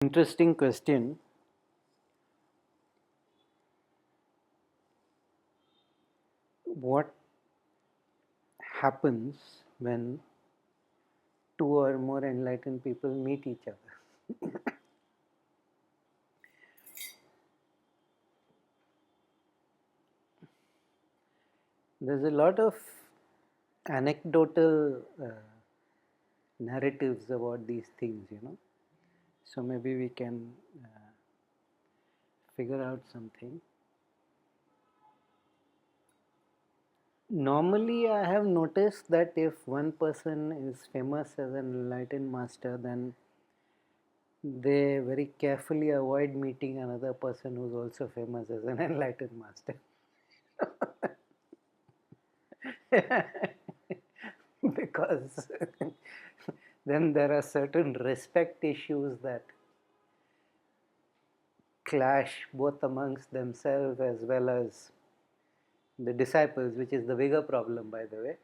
Interesting question. What happens when two or more enlightened people meet each other? There's a lot of anecdotal narratives about these things. So maybe we can figure out something. Normally, I have noticed that if one person is famous as an enlightened master, then they very carefully avoid meeting another person who's also famous as an enlightened master. Because then there are certain respect issues that clash both amongst themselves as well as the disciples, which is the bigger problem, by the way,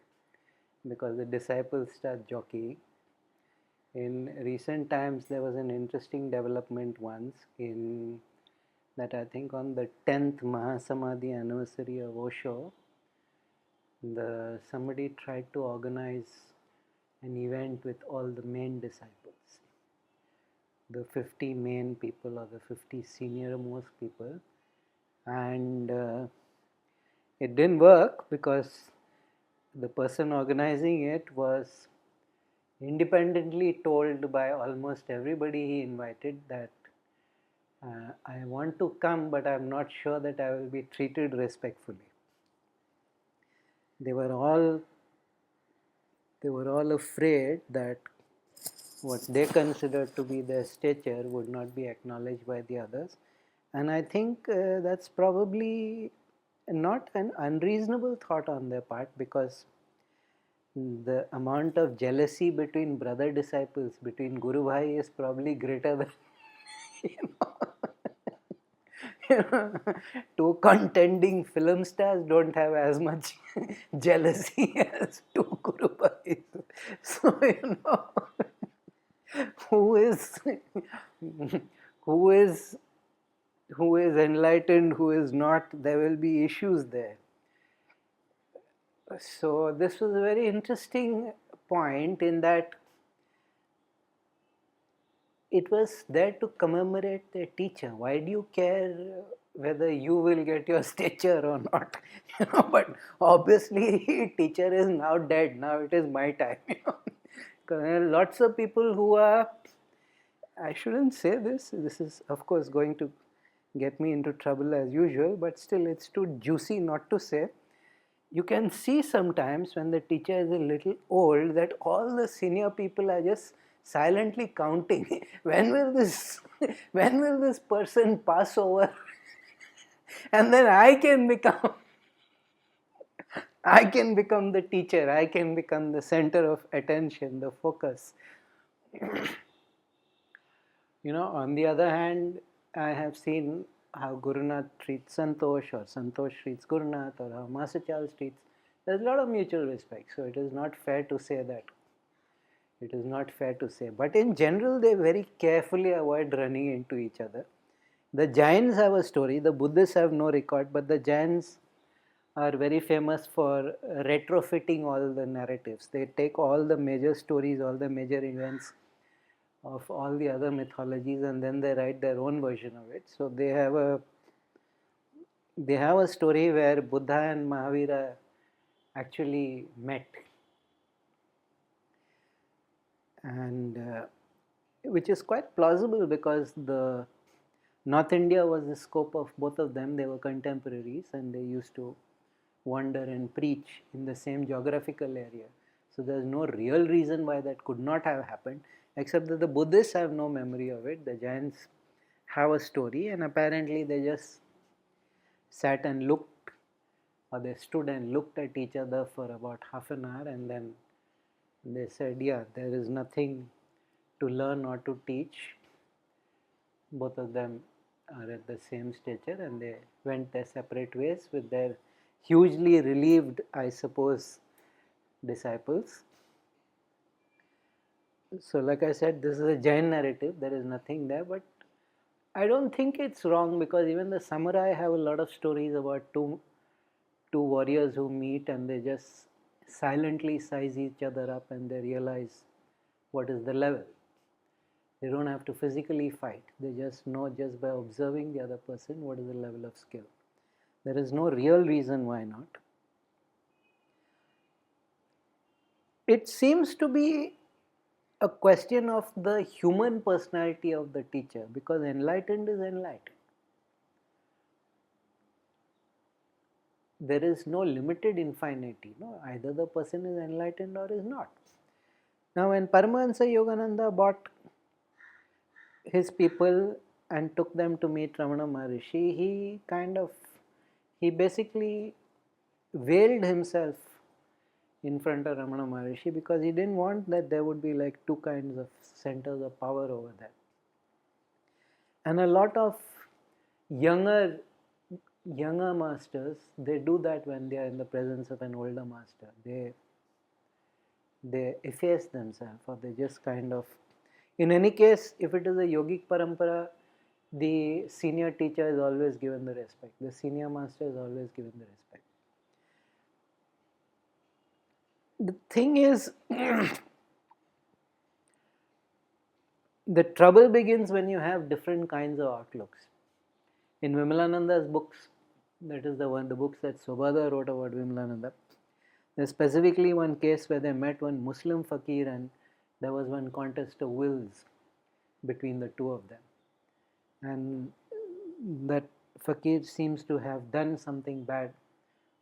because the disciples start jockeying. In recent times, there was an interesting development once in that I think on the 10th Mahasamadhi anniversary of Osho, somebody tried to organize an event with all the main disciples, the 50 main people or the 50 senior most people, and it didn't work because the person organizing it was independently told by almost everybody he invited that I want to come, but I'm not sure that I will be treated respectfully. They were all afraid that what they considered to be their stature would not be acknowledged by the others. And I think that's probably not an unreasonable thought on their part, because the amount of jealousy between brother disciples, between Guru Bhai, is probably greater than you know, two contending film stars don't have as much jealousy as two Guru Bhais. So, who is who is who is enlightened, who is not, there will be issues there. So this was a very interesting point in that it was there to commemorate the teacher. Why do you care whether you will get your stature or not? But obviously teacher is now dead. Now it is my time. There are lots of people who are, I shouldn't say this. This is of course going to get me into trouble as usual, but still it's too juicy not to say. You can see sometimes when the teacher is a little old that all the senior people are just silently counting. When will this person pass over? And then I can become the teacher. I can become the center of attention, the focus. On the other hand, I have seen how Gurunath treats Santosh, or Santosh treats Gurunath, or how Master Charles treats. There's a lot of mutual respect, so it is not fair to say that. It is not fair to say. But in general, they very carefully avoid running into each other. The Jains have a story, the Buddhists have no record, but the Jains are very famous for retrofitting all the narratives. They take all the major stories, all the major events of all the other mythologies, and then they write their own version of it. So they have a story where Buddha and Mahavira actually met, and which is quite plausible because the North India was the scope of both of them. They were contemporaries and they used to wander and preach in the same geographical area. So there's no real reason why that could not have happened, except that the Buddhists have no memory of it. The Jains have a story, and apparently they just sat and looked, or they stood and looked at each other for about half an hour, and then they said, yeah, there is nothing to learn or to teach. Both of them are at the same stature, and they went their separate ways with their hugely relieved, I suppose, disciples. So like I said, this is a Jain narrative, there is nothing there, but I don't think it's wrong, because even the samurai have a lot of stories about two warriors who meet and they just silently size each other up and they realize what is the level. They don't have to physically fight. They just know, just by observing the other person, what is the level of skill. There is no real reason why not. It seems to be a question of the human personality of the teacher, because enlightened is enlightened. There is no limited infinity. No, either the person is enlightened or is not. Now, when Paramahansa Yogananda brought his people and took them to meet Ramana Maharishi, he basically veiled himself in front of Ramana Maharishi, because he didn't want that there would be like two kinds of centers of power over there. And a lot of younger masters, they do that when they are in the presence of an older master. They efface themselves, or they just kind of, in any case, if it is a yogic parampara, the senior teacher is always given the respect. The senior master is always given the respect. The thing is, the trouble begins when you have different kinds of outlooks. In Vimalananda's books, that is the books that Sobhadar wrote about Vimalananda, there's specifically one case where they met one Muslim fakir and there was one contest of wills between the two of them. And that fakir seems to have done something bad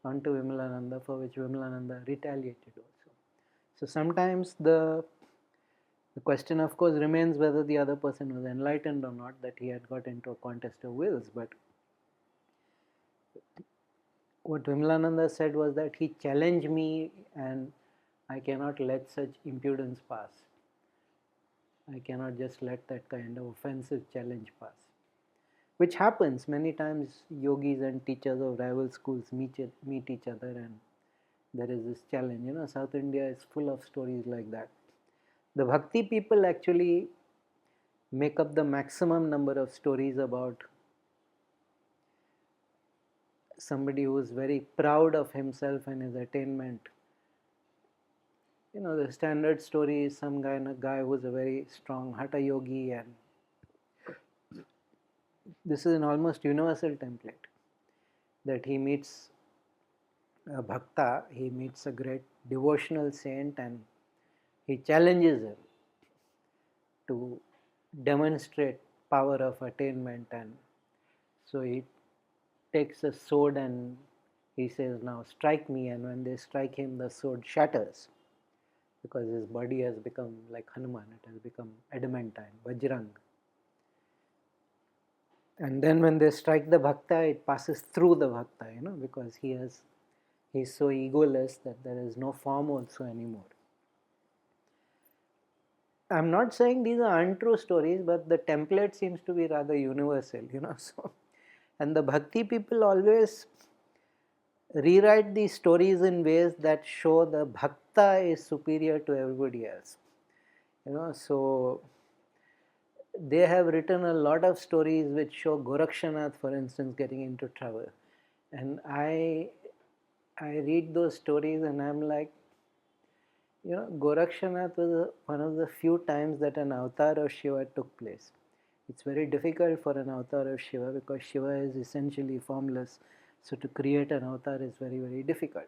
onto Vimalananda, for which Vimalananda retaliated also. So sometimes the question, of course, remains whether the other person was enlightened or not, that he had got into a contest of wills. But what Vimalananda said was that he challenged me and I cannot let such impudence pass. I cannot just let that kind of offensive challenge pass. Which happens many times. Yogis and teachers of rival schools meet each other and there is this challenge. South India is full of stories like that. The Bhakti people actually make up the maximum number of stories about somebody who is very proud of himself and his attainment. The standard story is some guy who is a very strong hatha yogi, and this is an almost universal template, that he meets a bhakta, he meets a great devotional saint and he challenges him to demonstrate power of attainment, and so he takes a sword and he says, now strike me, and when they strike him the sword shatters, because his body has become like Hanuman, it has become adamantine, Vajrang. And then when they strike the bhakta, it passes through the bhakta, because he's so egoless that there is no form also anymore. I'm not saying these are untrue stories, but the template seems to be rather universal, So, and the Bhakti people always rewrite these stories in ways that show the bhakta is superior to everybody else. So they have written a lot of stories which show Gorakshanath, for instance, getting into trouble. And I read those stories and I'm like, Gorakshanath was one of the few times that an avatar of Shiva took place. It's very difficult for an avatar of Shiva because Shiva is essentially formless. So to create an avatar is very, very difficult.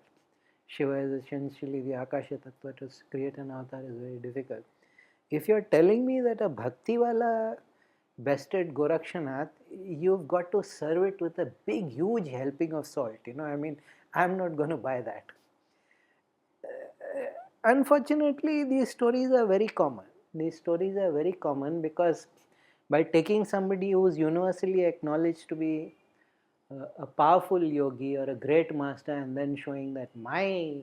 Shiva is essentially the Akasha Tattva. To create an avatar is very difficult. If you're telling me that a Bhaktiwala bested Gorakshanath, you've got to serve it with a big, huge helping of salt. I'm not going to buy that. Unfortunately, these stories are very common. These stories are very common because by taking somebody who is universally acknowledged to be a powerful yogi or a great master and then showing that my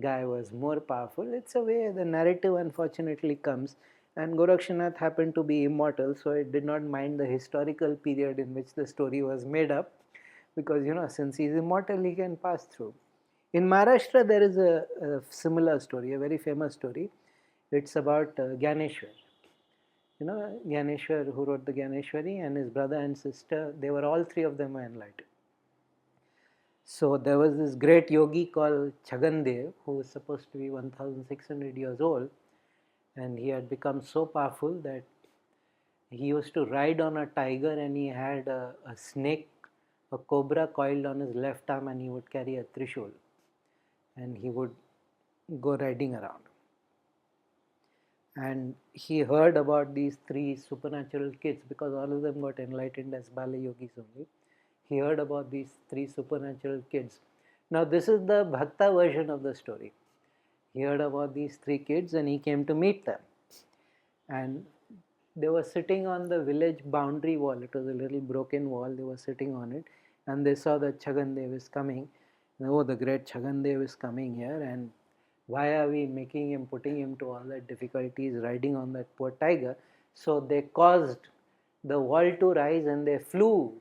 guy was more powerful, it's a way the narrative unfortunately comes. And Gorakshanath happened to be immortal, so it did not mind the historical period in which the story was made up, because since he is immortal, he can pass through. In Maharashtra, there is a similar story, a very famous story. It's about Gyaneshwar. Gyaneshwar, who wrote the Gyaneshwari, and his brother and sister, they were all three of them were enlightened. So there was this great yogi called Chagandev, who was supposed to be 1600 years old, and he had become so powerful that he used to ride on a tiger, and he had a snake, a cobra coiled on his left arm, and he would carry a trishul, and he would go riding around. And he heard about these three supernatural kids, because all of them got enlightened as Bala Yogis only. He heard about these three supernatural kids. Now this is the Bhakta version of the story. He heard about these three kids and he came to meet them. And they were sitting on the village boundary wall. It was a little broken wall. They were sitting on it, and they saw that Chagandev is coming. Oh, the great Chagandev is coming here, and why are we making him, putting him to all that difficulties, riding on that poor tiger? So they caused the wall to rise, and they flew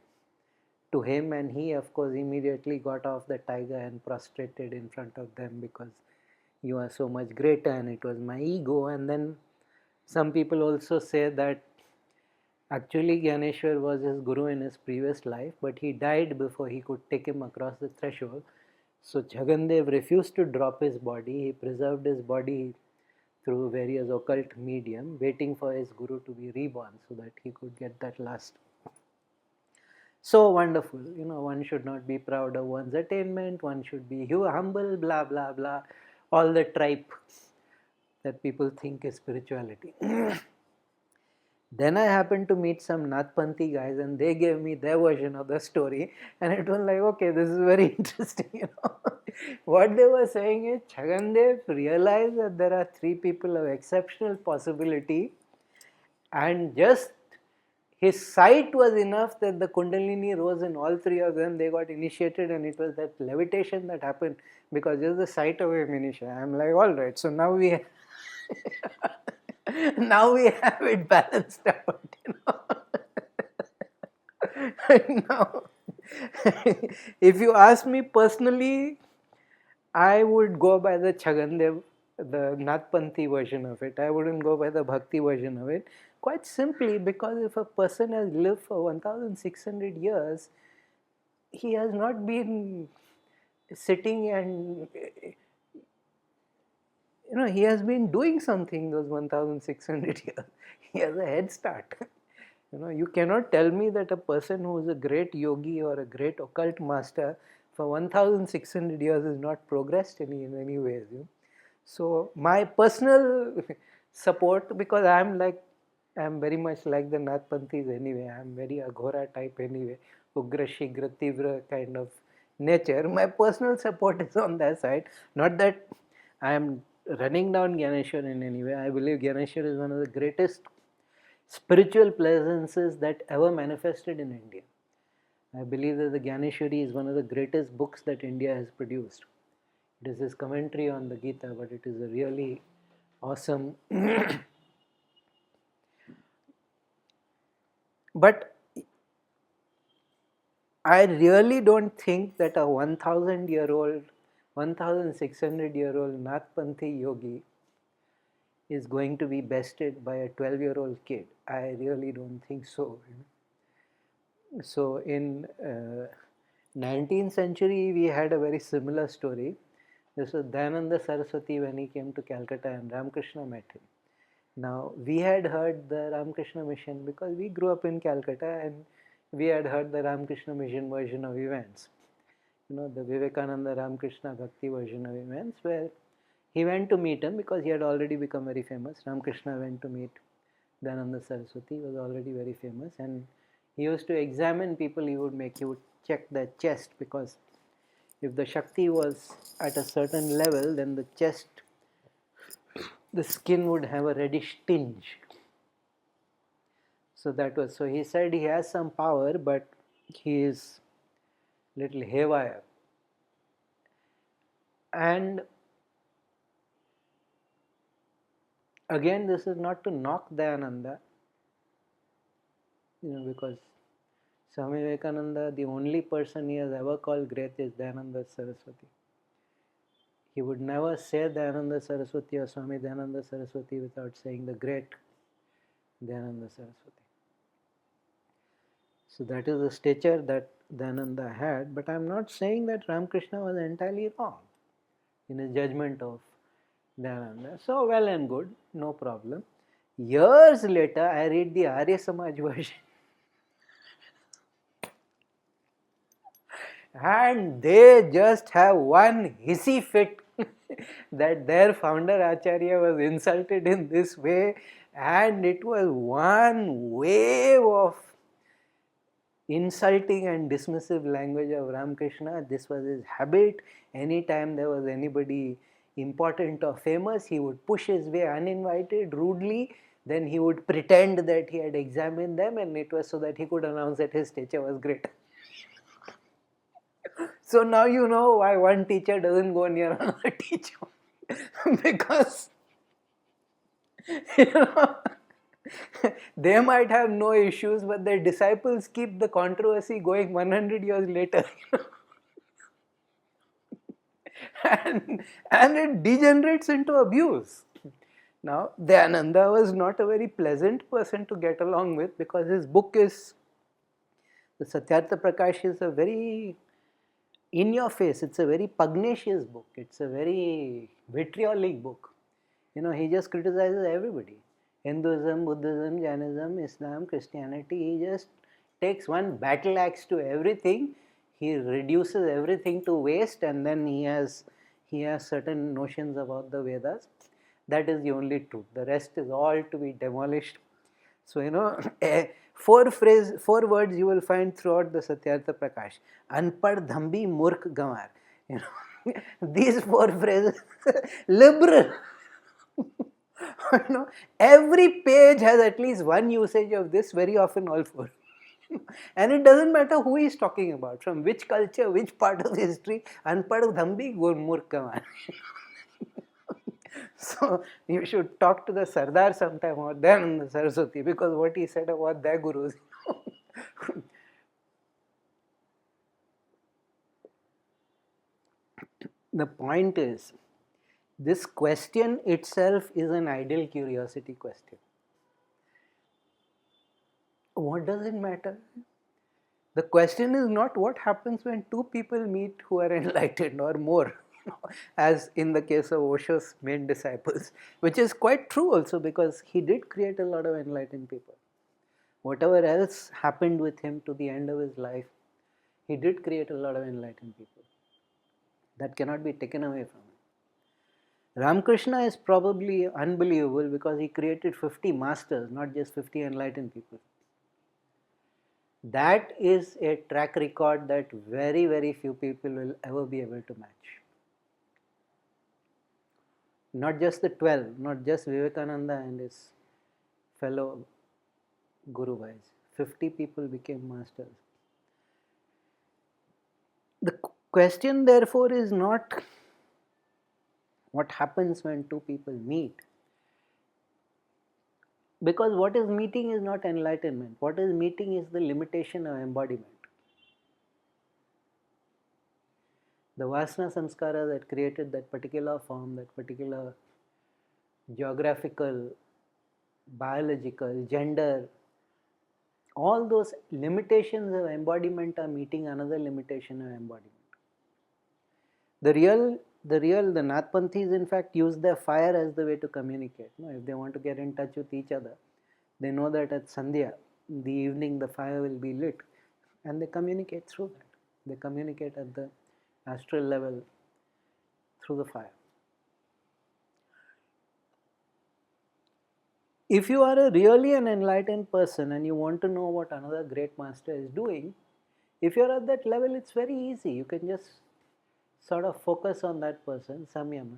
to him, and he, of course, immediately got off the tiger and prostrated in front of them, because you are so much greater, and it was my ego. And then some people also say that actually Gyaneshwar was his guru in his previous life, but he died before he could take him across the threshold. So Chagandev refused to drop his body. He preserved his body through various occult medium, waiting for his guru to be reborn so that he could get that last. So wonderful. One should not be proud of one's attainment. One should be humble, blah, blah, blah. All the tripe that people think is spirituality. Then I happened to meet some Nathpanthi guys, and they gave me their version of the story, and it was like, okay, this is very interesting. What they were saying is Chagandev realized that there are three people of exceptional possibility, and just his sight was enough that the Kundalini rose in all three of them. They got initiated, and it was that levitation that happened because just the sight of him initiated. I'm like, all right, so now we now we have it balanced out. Now, if you ask me personally, I would go by the Chagandev, the Nathpanthi version of it. I wouldn't go by the Bhakti version of it. Quite simply because if a person has lived for 1600 years, he has not been sitting and, he has been doing something those 1600 years. He has a head start. You cannot tell me that a person who is a great yogi or a great occult master for 1600 years is not progressed in any ways. So my personal support, because I'm very much like the Nathpanthis anyway. I'm very Aghora type anyway, Ugra, Shigra, Tivra kind of nature. My personal support is on that side. Not that I am running down Gyaneshwar in any way. I believe Gyaneshwar is one of the greatest spiritual presences that ever manifested in India. I believe that the Gyaneshwari is one of the greatest books that India has produced. It is his commentary on the Gita, but it is a really awesome. But I really don't think that a 1600-year-old Nathpanthi yogi is going to be bested by a 12-year-old kid. I really don't think so. So in 19th century, we had a very similar story. This was Dayananda Saraswati when he came to Calcutta, and Ramakrishna met him. Now, we had heard the Ramakrishna mission because we grew up in Calcutta, and we had heard the Ramakrishna mission version of events. The Vivekananda Ramakrishna Bhakti version of events, where he went to meet him because he had already become very famous. Ramakrishna went to meet Dayananda Saraswati, he was already very famous, and he used to examine people. He would check their chest, because if the Shakti was at a certain level, then the chest, the skin would have a reddish tinge. So he said he has some power, but he is little haywire. And again, this is not to knock Dayananda, because Swami Vivekananda, the only person he has ever called great is Dayananda Saraswati. He would never say Dayananda Saraswati or Swami Dayananda Saraswati without saying the great Dayananda Saraswati. So that is the stature that Dayananda had, but I am not saying that Ramakrishna was entirely wrong in his judgment of Dayananda. So well and good, no problem. Years later, I read the Arya Samaj version. And they just have one hissy fit that their founder Acharya was insulted in this way, and it was one wave of insulting and dismissive language of Ramakrishna. This was his habit. Anytime there was anybody important or famous, he would push his way uninvited, rudely. Then he would pretend that he had examined them, and it was so that he could announce that his teacher was great. So now you know why one teacher doesn't go near another teacher. Because you know, they might have no issues, but their disciples keep the controversy going 100 years later. and it degenerates into abuse. Now, Dayananda was not a very pleasant person to get along with, because his book is, the Satyartha Prakash is a very in your face, it's a very pugnacious book, it's a very vitriolic book. You know, he just criticizes everybody. Hinduism, Buddhism, Jainism, Islam, Christianity, he just takes one battle axe to everything. He reduces everything to waste, and then he has certain notions about the Vedas. That is the only truth. The rest is all to be demolished. So, you know, four words you will find throughout the Satyartha Prakash. Anpad, Dhambi, Murk, Gamar. You know, these four phrases, liberal. You know, every page has at least one usage of this, very often all four. And it doesn't matter who he is talking about, from which culture, which part of history. Anpad, Dhambi, Murk, Gamar. So you should talk to the Sardar sometime or then Saraswati, because what he said about their gurus. The point is, this question itself is an ideal curiosity question. What does it matter? The question is not what happens when two people meet who are enlightened or more, as in the case of Osho's main disciples, which is quite true also, because he did create a lot of enlightened people. Whatever else happened with him to the end of his life, he did create a lot of enlightened people. That cannot be taken away from him. Ramakrishna is probably unbelievable because he created 50 masters, not just 50 enlightened people. That is a track record that very, very few people will ever be able to match. Not just the 12, not just Vivekananda and his fellow Guru Bhais. 50 people became masters. The question therefore is not what happens when two people meet. Because what is meeting is not enlightenment. What is meeting is the limitation of embodiment. The Vasana Samskara that created that particular form, that particular geographical, biological, gender, all those limitations of embodiment are meeting another limitation of embodiment. The Nathpanthis in fact use their fire as the way to communicate. If they want to get in touch with each other, they know that at Sandhya, in the evening, the fire will be lit, and they communicate through that. They communicate at the astral level through the fire. If you are really an enlightened person and you want to know what another great master is doing, if you are at that level, it's very easy. You can just sort of focus on that person, samyama.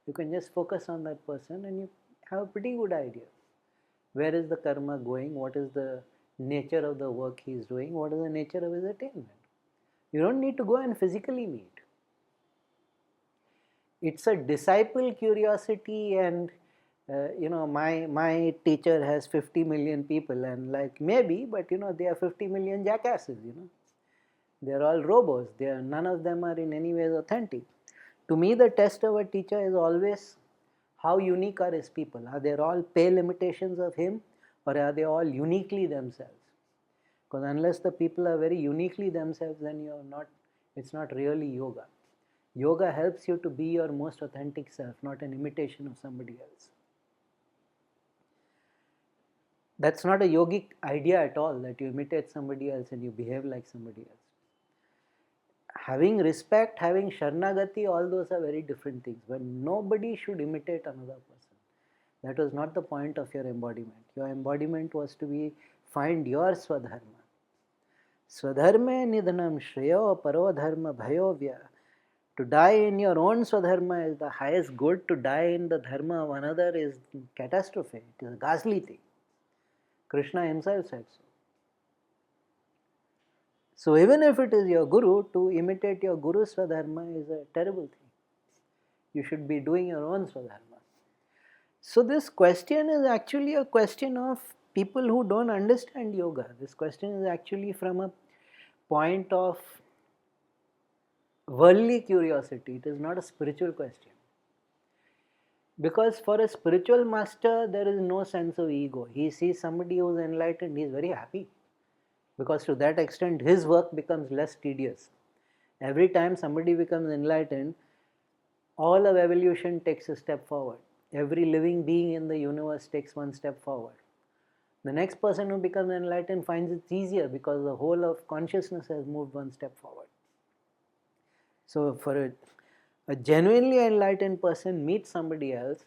You can just focus on that person and you have a pretty good idea. Where is the karma going? What is the nature of the work he is doing? What is the nature of his attainment? You don't need to go and physically meet. It's a disciple curiosity, and my teacher has 50 million people, and like maybe, but they are 50 million jackasses. They are all robots. None of them are in any way authentic. To me, the test of a teacher is always how unique are his people. Are they all pale imitations of him, or are they all uniquely themselves? Because unless the people are very uniquely themselves, then it's not really yoga. Yoga helps you to be your most authentic self, not an imitation of somebody else. That's not a yogic idea at all, that you imitate somebody else and you behave like somebody else. Having respect, having Sharanagati, all those are very different things. But nobody should imitate another person. That was not the point of your embodiment. Your embodiment was to find your Swadharma. Swadharma nidhanam shreyo paro dharma bhayovya. To die in your own Swadharma is the highest good. To die in the dharma of another is catastrophe. It is a ghastly thing. Krishna himself said so. So even if it is your guru, to imitate your guru Swadharma is a terrible thing. You should be doing your own Swadharma. So this question is actually a question of people who don't understand yoga. This question is actually from a point of worldly curiosity. It is not a spiritual question. Because for a spiritual master, there is no sense of ego. He sees somebody who is enlightened, he is very happy. Because to that extent, his work becomes less tedious. Every time somebody becomes enlightened, all of evolution takes a step forward. Every living being in the universe takes one step forward. The next person who becomes enlightened finds it easier because the whole of consciousness has moved one step forward. So for a genuinely enlightened person meets somebody else,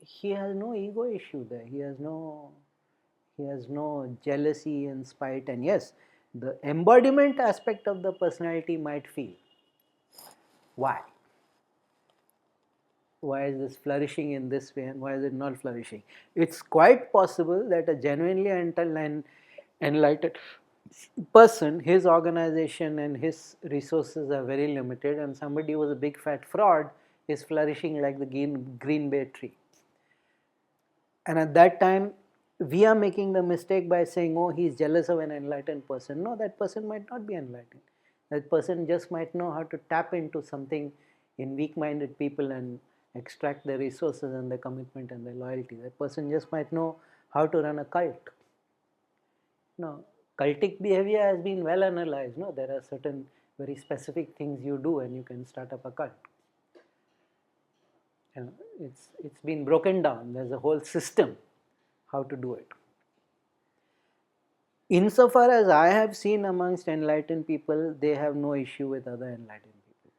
he has no ego issue there. He has no jealousy and spite. And yes, the embodiment aspect of the personality might feel, why? Why is this flourishing in this way and why is it not flourishing? It's quite possible that a genuinely enlightened person, his organization and his resources are very limited, and somebody who was a big fat fraud is flourishing like the green bay tree. And at that time, we are making the mistake by saying, oh, he's jealous of an enlightened person. No, that person might not be enlightened. That person just might know how to tap into something in weak-minded people and extract their resources and their commitment and their loyalty. That person just might know how to run a cult. No, cultic behavior has been well analyzed. No, there are certain very specific things you do and you can start up a cult. You know, it's been broken down. There's a whole system how to do it. Insofar as I have seen amongst enlightened people, they have no issue with other enlightened people.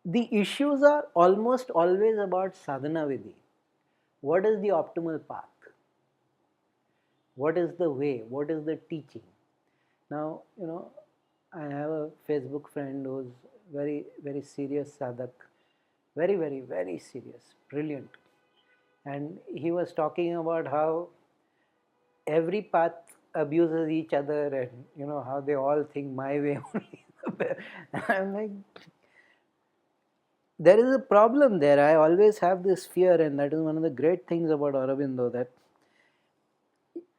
The issues are almost always about sadhana vidhi. What is the optimal path? What is the way? What is the teaching? Now, I have a Facebook friend who's very, very serious sadhak, very, very, very serious, brilliant. And he was talking about how every path abuses each other and, how they all think my way only. I'm like, there is a problem there. I always have this fear, and that is one of the great things about Aurobindo, that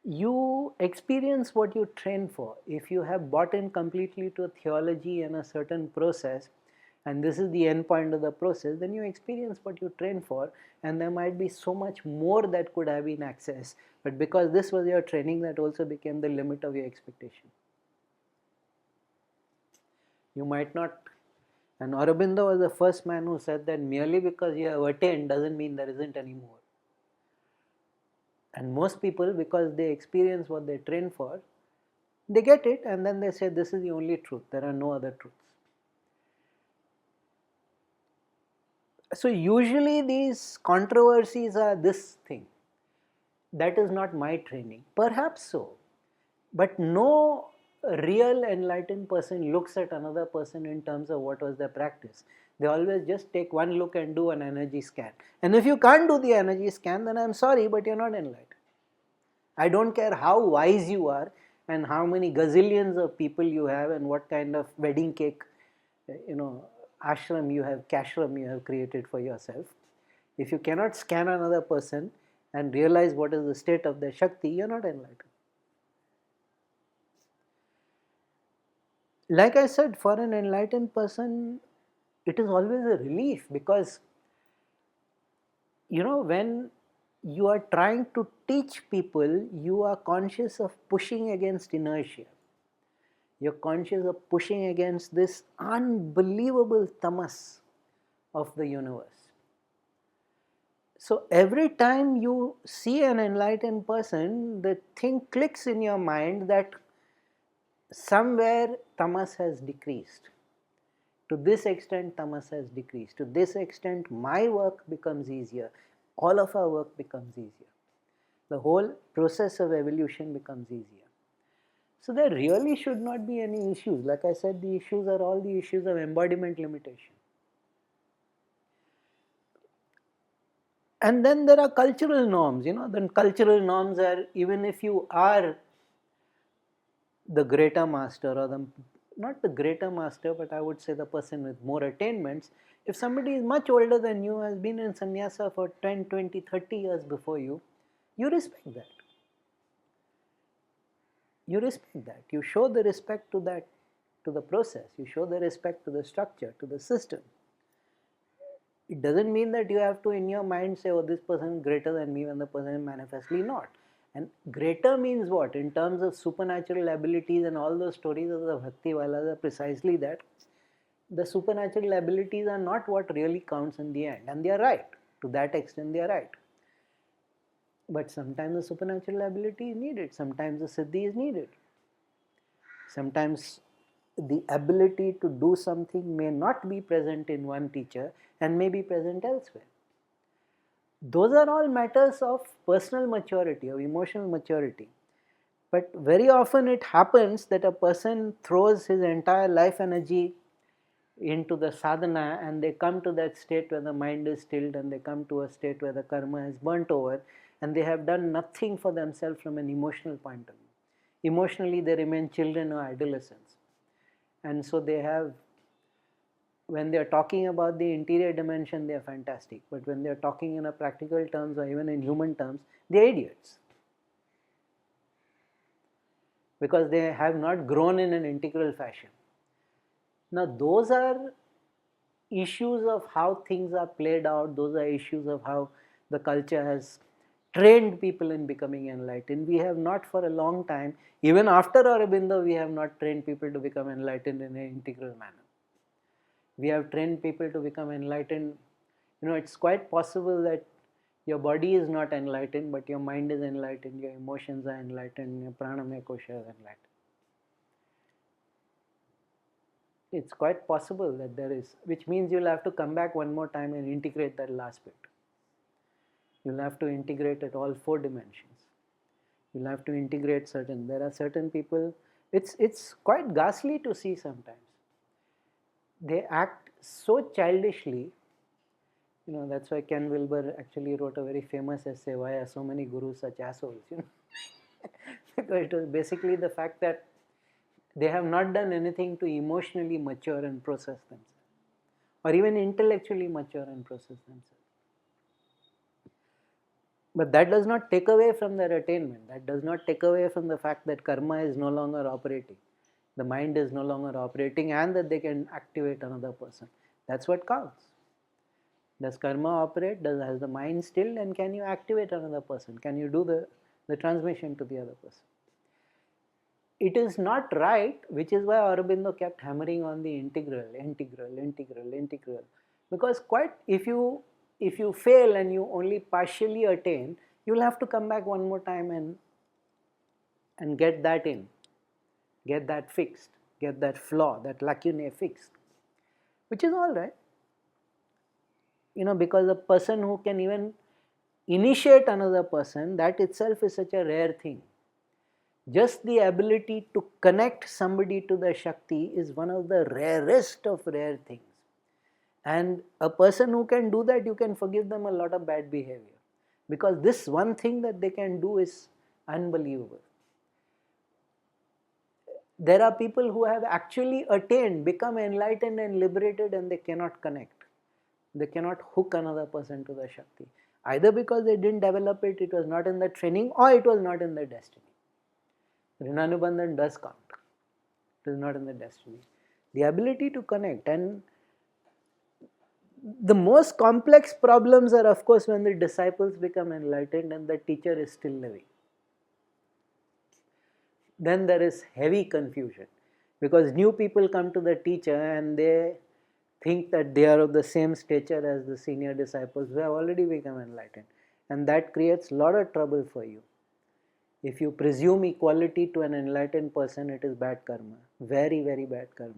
you experience what you train for. If you have bought in completely to a theology and a certain process, and this is the end point of the process, then you experience what you train for, and there might be so much more that could have been accessed. But because this was your training, that also became the limit of your expectation. You might not, and Aurobindo was the first man who said that merely because you have attained doesn't mean there isn't any more. And most people, because they experience what they train for, they get it and then they say this is the only truth, there are no other truths. So usually these controversies are this thing. That is not my training. Perhaps so. But no real enlightened person looks at another person in terms of what was their practice. They always just take one look and do an energy scan. And if you can't do the energy scan, then I'm sorry, but you're not enlightened. I don't care how wise you are and how many gazillions of people you have and what kind of wedding cake, ashram you have, kashram you have created for yourself. If you cannot scan another person and realize what is the state of their Shakti, you're not enlightened. Like I said, for an enlightened person, it is always a relief, because when you are trying to teach people, you are conscious of pushing against inertia. You're conscious of pushing against this unbelievable tamas of the universe. So every time you see an enlightened person, the thing clicks in your mind that somewhere tamas has decreased. To this extent, tamas has decreased. To this extent, my work becomes easier. All of our work becomes easier. The whole process of evolution becomes easier. So there really should not be any issues. Like I said, the issues are all the issues of embodiment limitation. And then there are cultural norms. Then cultural norms are, even if you are the greater master, or not the greater master, but I would say the person with more attainments, if somebody is much older than you, has been in sannyasa for 10, 20, 30 years before you, you respect that. You respect that. You show the respect to that, to the process. You show the respect to the structure, to the system. It doesn't mean that you have to, in your mind, say, oh, this person is greater than me, when the person is manifestly not. And greater means what? In terms of supernatural abilities, and all those stories of the Bhaktiwalas are precisely that. The supernatural abilities are not what really counts in the end. And they are right. To that extent, they are right. But sometimes the supernatural ability is needed. Sometimes the siddhi is needed. Sometimes the ability to do something may not be present in one teacher and may be present elsewhere. Those are all matters of personal maturity, of emotional maturity. But very often it happens that a person throws his entire life energy into the sadhana, and they come to that state where the mind is stilled, and they come to a state where the karma is burnt over, and they have done nothing for themselves from an emotional point of view. Emotionally, they remain children or adolescents. And so they have, when they are talking about the interior dimension, they are fantastic. But when they are talking in a practical terms, or even in human terms, they are idiots. Because they have not grown in an integral fashion. Now, those are issues of how things are played out. Those are issues of how the culture has trained people in becoming enlightened. We have not, for a long time, even after Aurobindo, we have not trained people to become enlightened in an integral manner. We have trained people to become enlightened. It's quite possible that your body is not enlightened, but your mind is enlightened, your emotions are enlightened, your pranamaya kosha is enlightened. It's quite possible that there is, which means you'll have to come back one more time and integrate that last bit. You'll have to integrate at all 4 dimensions. You'll have to integrate there are certain people, it's quite ghastly to see sometimes. They act so childishly. That's why Ken Wilber actually wrote a very famous essay, Why Are So Many Gurus Such Assholes? Because it was basically the fact that they have not done anything to emotionally mature and process themselves, or even intellectually mature and process themselves. But that does not take away from their attainment. That does not take away from the fact that karma is no longer operating. The mind is no longer operating, and that they can activate another person. That's what counts. Does karma operate? Has the mind stilled? And can you activate another person? Can you do the transmission to the other person? It is not right, which is why Aurobindo kept hammering on the integral. Because if you fail and you only partially attain, you will have to come back one more time and get that in, get that fixed, get that flaw, that lacunae fixed, which is all right. Because a person who can even initiate another person, that itself is such a rare thing. Just the ability to connect somebody to the Shakti is one of the rarest of rare things. And a person who can do that, you can forgive them a lot of bad behavior. Because this one thing that they can do is unbelievable. There are people who have actually attained, become enlightened and liberated, and they cannot connect. They cannot hook another person to the Shakti. Either because they didn't develop it, it was not in the training, or it was not in their destiny. Rinanubandhan does count. It is not in the destiny. The ability to connect, and The most complex problems are, of course, when the disciples become enlightened and the teacher is still living. Then there is heavy confusion, because new people come to the teacher and they think that they are of the same stature as the senior disciples who have already become enlightened, and that creates a lot of trouble for you. If you presume equality to an enlightened person, it is bad karma, very, very bad karma.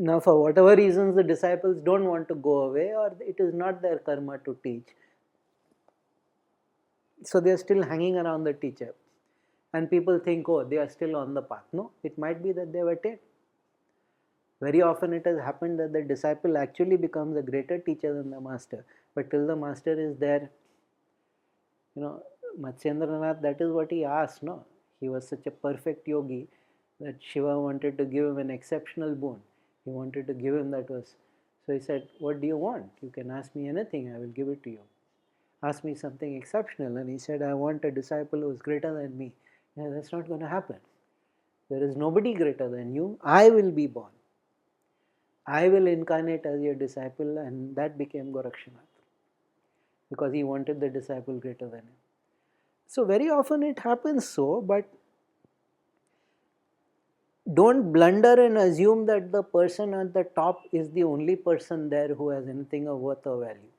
Now, for whatever reasons, the disciples don't want to go away, or it is not their karma to teach, so they are still hanging around the teacher, and people think, oh, they are still on the path. No, it might be that they were attained. Very often it has happened that the disciple actually becomes a greater teacher than the master, but till the master is there, Matsyendranath, that is what he asked, no? He was such a perfect yogi that Shiva wanted to give him an exceptional boon. He wanted to give him that was. So he said, what do you want? You can ask me anything, I will give it to you. Ask me something exceptional. And he said, I want a disciple who is greater than me. Yeah, that's not going to happen. There is nobody greater than you. I will be born. I will incarnate as your disciple, and that became Gorakshanath, because he wanted the disciple greater than him. So very often it happens so, but don't blunder and assume that the person at the top is the only person there who has anything of worth or value.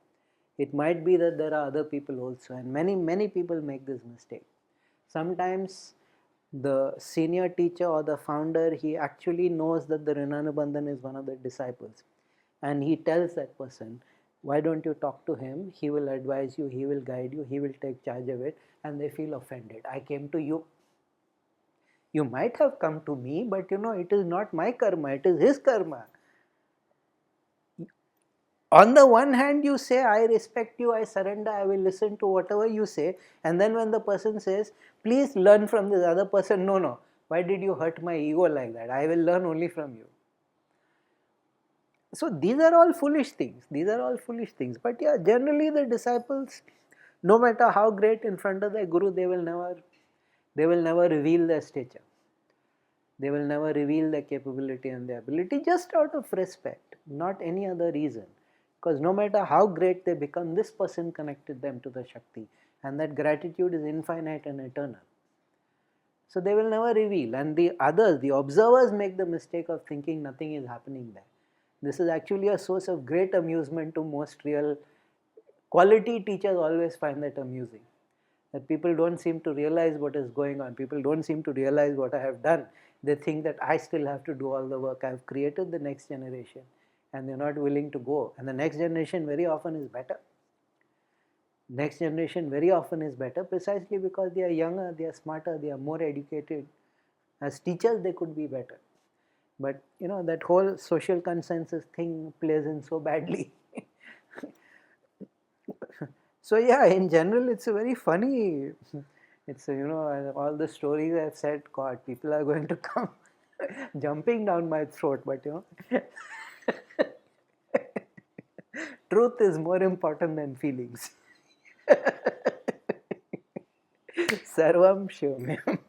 It might be that there are other people also, and many people make this mistake. Sometimes the senior teacher or the founder, he actually knows that the Rinanubandhan is one of the disciples, and he tells that person, why don't you talk to him? He will advise you, he will guide you, he will take charge of it. And they feel offended. I came to you. You might have come to me, but it is not my karma, it is his karma. On the one hand, you say, I respect you, I surrender, I will listen to whatever you say. And then when the person says, please learn from this other person, no, why did you hurt my ego like that? I will learn only from you. So these are all foolish things. But yeah, generally the disciples, no matter how great in front of their guru, they will never reveal their stature. They will never reveal their capability and their ability, just out of respect, not any other reason. Because no matter how great they become, this person connected them to the Shakti, and that gratitude is infinite and eternal. So they will never reveal, and the others, the observers, make the mistake of thinking nothing is happening there. This is actually a source of great amusement to most real quality teachers. Always find that amusing, that people don't seem to realize what is going on. People don't seem to realize what I have done. They think that I still have to do all the work. I have created the next generation, and they're not willing to go. And the next generation very often is better. Next generation very often is better precisely because they are younger, they are smarter, they are more educated. As teachers, they could be better. But that whole social consensus thing plays in so badly. So yeah, in general, it's a very funny. It's all the stories I've said. God, people are going to come jumping down my throat. But truth is more important than feelings. Sarvam Shivamyam.